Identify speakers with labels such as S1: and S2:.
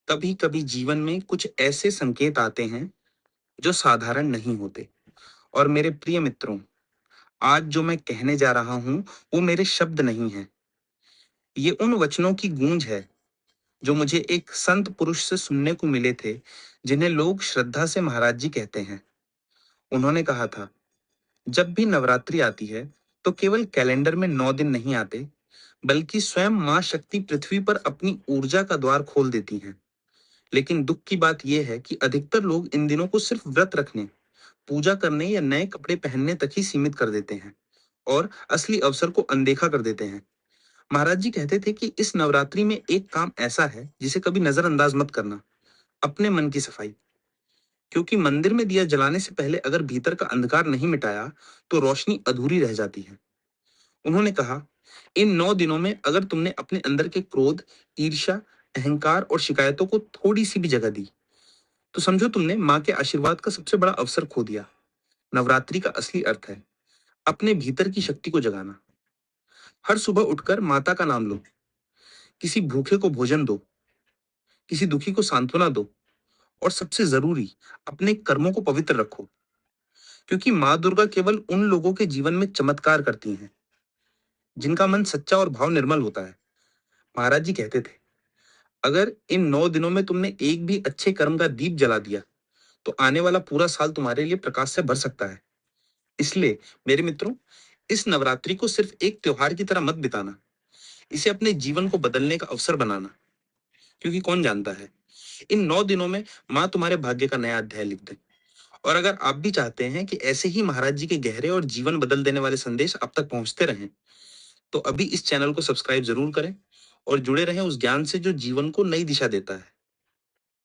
S1: कभी कभी जीवन में कुछ ऐसे संकेत आते हैं जो साधारण नहीं होते। और मेरे प्रिय मित्रों, आज जो मैं कहने जा रहा हूं वो मेरे शब्द नहीं है। ये उन वचनों की गूंज है जो मुझे एक संत पुरुष से सुनने को मिले थे, जिन्हें लोग श्रद्धा से महाराज जी कहते हैं। उन्होंने कहा था, जब भी नवरात्रि आती है तो केवल कैलेंडर में 9 दिन नहीं आते, बल्कि स्वयं माँ शक्ति पृथ्वी पर अपनी ऊर्जा का द्वार खोल देती हैं। लेकिन दुख की बात यह है कि अधिकतर लोग इन दिनों को सिर्फ व्रत रखने, पूजा करने या नए कपड़े पहनने तक ही सीमित कर देते हैं और असली अवसर को अनदेखा कर देते हैं। महाराज जी कहते थे कि इस नवरात्रि में एक काम ऐसा है जिसे कभी नजरअंदाज मत करना, अपने मन की सफाई। क्योंकि मंदिर में दिया जलाने से पहले अगर भीतर का अंधकार नहीं मिटाया तो रोशनी अधूरी रह जाती है। उन्होंने कहा, इन 9 दिनों में अगर तुमने अपने अंदर के क्रोध, ईर्ष्या, अहंकार और शिकायतों को थोड़ी सी भी जगह दी, तो समझो तुमने माँ के आशीर्वाद का सबसे बड़ा अवसर खो दिया। नवरात्रि का असली अर्थ है अपने भीतर की शक्ति को जगाना। हर सुबह उठकर माता का नाम लो, किसी भूखे को भोजन दो, किसी दुखी को सांत्वना दो, और सबसे जरूरी, अपने कर्मों को पवित्र रखो। क्योंकि माँ दुर्गा केवल उन लोगों के जीवन में चमत्कार करती हैं जिनका मन सच्चा और भाव निर्मल होता है। महाराज जी कहते थे, अगर इन 9 दिनों में तुमने एक भी अच्छे कर्म का दीप जला दिया तो आने वाला पूरा साल तुम्हारे लिए प्रकाश से भर सकता है। इसलिए मेरे मित्रों, इस नवरात्रि को सिर्फ एक त्योहार की तरह मत बिताना, इसे अपने जीवन को बदलने का अवसर बनाना। क्योंकि कौन जानता है, इन 9 दिनों में माँ तुम्हारे भाग्य का नया अध्याय लिख दे। और अगर आप भी चाहते हैं कि ऐसे ही महाराज जी के गहरे और जीवन बदल देने वाले संदेश आप तक पहुंचते रहें, तो अभी इस चैनल को सब्सक्राइब जरूर करें और जुड़े रहें उस ज्ञान से जो जीवन को नई दिशा देता है।